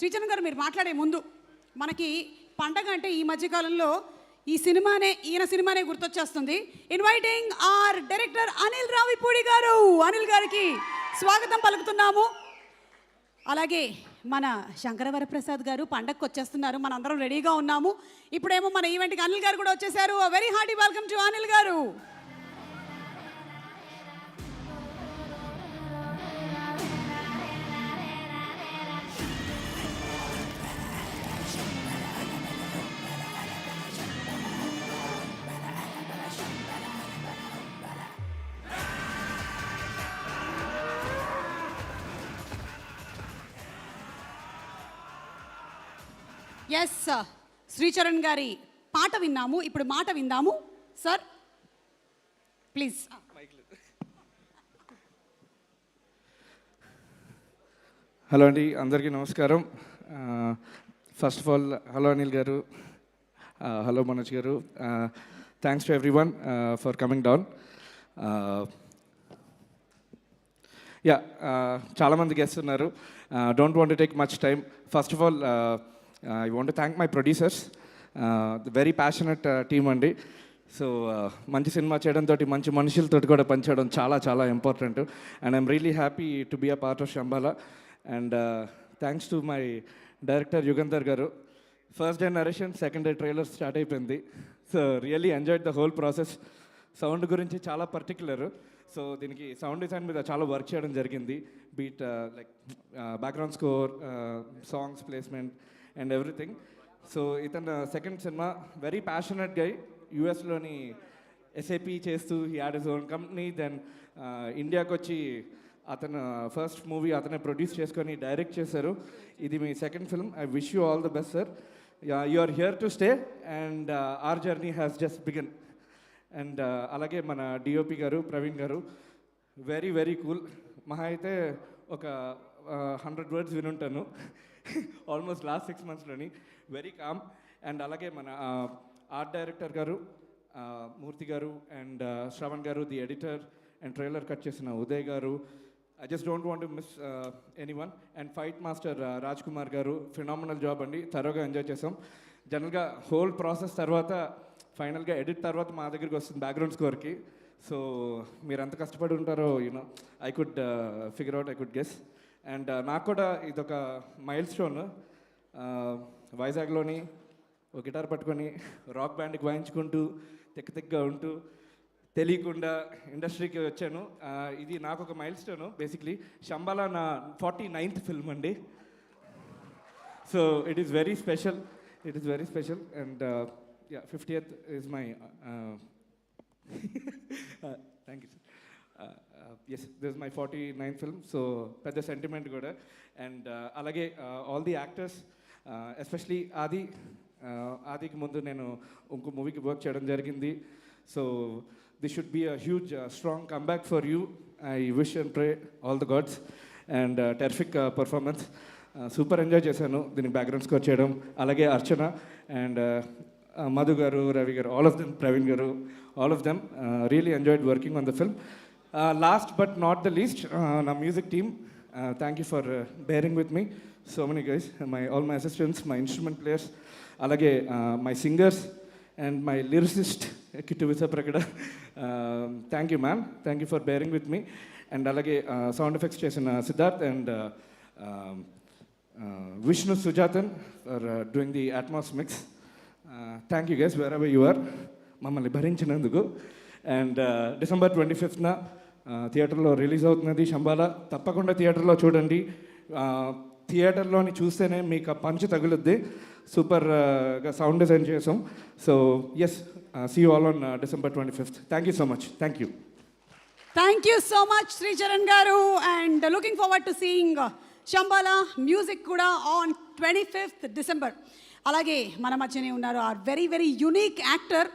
శ్రీచరణ్ గారు మీరు మాట్లాడే ముందు మనకి పండగ అంటే ఈ మధ్యకాలంలో ఈయన సినిమానే గుర్తొచ్చేస్తుంది. Inviting our director Anil Ravipudi గారు, అనిల్ గారికి స్వాగతం పలుకుతున్నాము. అలాగే మన శంకరవరప్రసాద్ గారు పండగకు వచ్చేస్తున్నారు, మనందరం రెడీగా ఉన్నాము. ఇప్పుడేమో మన ఈవెంట్కి అనిల్ గారు కూడా వచ్చేసారు. Very hearty welcome to Anil గారు. ఎస్ శ్రీచరణ్ గారి పాట విన్నాము, ఇప్పుడు మాట విందాము. Sir please. హలో అండి, అందరికీ నమస్కారం. First of all hello Anil గారు, హలో మనోజ్ గారు, thanks to every one for coming down. Yeah, చాలామంది గెస్ట్ ఉన్నారు. Don't want to take much time. First of all I want to thank my producers, very passionate team అండి. So మంచి సినిమా చేయడంతో మంచి మనుషులతో కూడా పనిచేయడం చాలా చాలా important. And I'm really happy to be a part of Shambhala. And thanks to my director Yugandhar గారు. First day narration, second day trailer start అయిపోయింది. So really enjoyed the whole process. Sound గురించి చాలా పర్టిక్యులర్. సో దీనికి sound design మీద చాలా work చేయడం జరిగింది. Beat like background score, songs placement and everything. So ఇతను second cinema, very passionate guy. యూఎస్లోని ఎస్ఏపీ చేస్తూ he had his own company. Then ఇండియాకి వచ్చి అతను ఫస్ట్ మూవీ అతనే ప్రొడ్యూస్ చేసుకొని డైరెక్ట్ చేశారు. ఇది మీ second film. I wish you all the best sir. You are here to stay and our journey has just begin. And అలాగే మన డిఓపి గారు ప్రవీణ్ గారు, వెరీ వెరీ కూల్. మహా అయితే ఒక 100 వర్డ్స్ వినుంటాను ఆల్మోస్ట్ లాస్ట్ 6 monthsలోని. Very calm. అండ్ అలాగే మన ఆర్ట్ డైరెక్టర్ గారు మూర్తి గారు అండ్ శ్రవణ్ గారు, the editor and trailer cut చేసిన ఉదయ్ గారు. I just don't want to miss any one. And fight master Raj Kumar గారు, ఫినామినల్ జాబ్ అండి. థరోగా ఎంజాయ్ చేసాం. జనరల్గా హోల్ ప్రాసెస్ తర్వాత ఫైనల్గా ఎడిట్ తర్వాత మా దగ్గరికి వస్తుంది బ్యాక్గ్రౌండ్ స్కోర్కి. సో మీరు ఎంత కష్టపడి ఉంటారో you know I could figure out, I could guess. And నాకు కూడా ఇదొక మైల్ స్టోన్. వైజాగ్లోని ఒక గిటార్ పట్టుకొని రాక్ బ్యాండ్కి వాయించుకుంటూ తెక్కగా ఉంటూ తెలియకుండా ఇండస్ట్రీకి వచ్చాను. ఇది నాకు ఒక మైల్ స్టోను. బేసిక్లీ శంబాలా నా 49th ఫిల్మ్ అండి. So it is very special, it is very special. And 50th is my thank you sir. Yes, this is my 49th film. So పెద్ద సెంటిమెంట్ కూడా. అండ్ అలాగే ఆల్ ది యాక్టర్స్, ఎస్పెషలీ ఆదికి ముందు నేను ఇంకో మూవీకి work చేయడం జరిగింది. So this should be a huge strong comeback for you. I wish and pray all the gods. And terrific performance, super enjoy చేశాను దీనికి బ్యాక్గ్రౌండ్ స్కోర్ చేయడం. అలాగే అర్చన అండ్ మధు గారు, రవి గారు, ఆల్ ఆఫ్ దెమ్, ప్రవీణ్ గారు, all of them really enjoyed working on the film. Last but not the least, my music team, thank you for bearing with me. So many guys, all my assistants, my instrument players, alage my singers and my lyricist Kittu Visaprakada. Thank you man, thank you for bearing with me. And alage sound effects chesina Siddharth and Vishnu Sujatan for doing the Atmos mix. Thank you guys wherever you are, mammalni bharinchinanduku. And December 25th థియేటర్లో release అవుతున్నది శంబాలా. తప్పకుండా థియేటర్లో చూడండి. థియేటర్లోని చూస్తేనే మీకు ఆ punch తగులుద్ది. సూపర్గా సౌండ్ డిజైన్ చేసాం. So yes, see you all on December 25th. Thank you so much. Thank you. Thank you so much Sricharan garu. And looking forward to seeing Shambhala music కూడా ఆన్ 25th December. అలాగే మన మధ్యనే ఉన్నారు our very very unique actor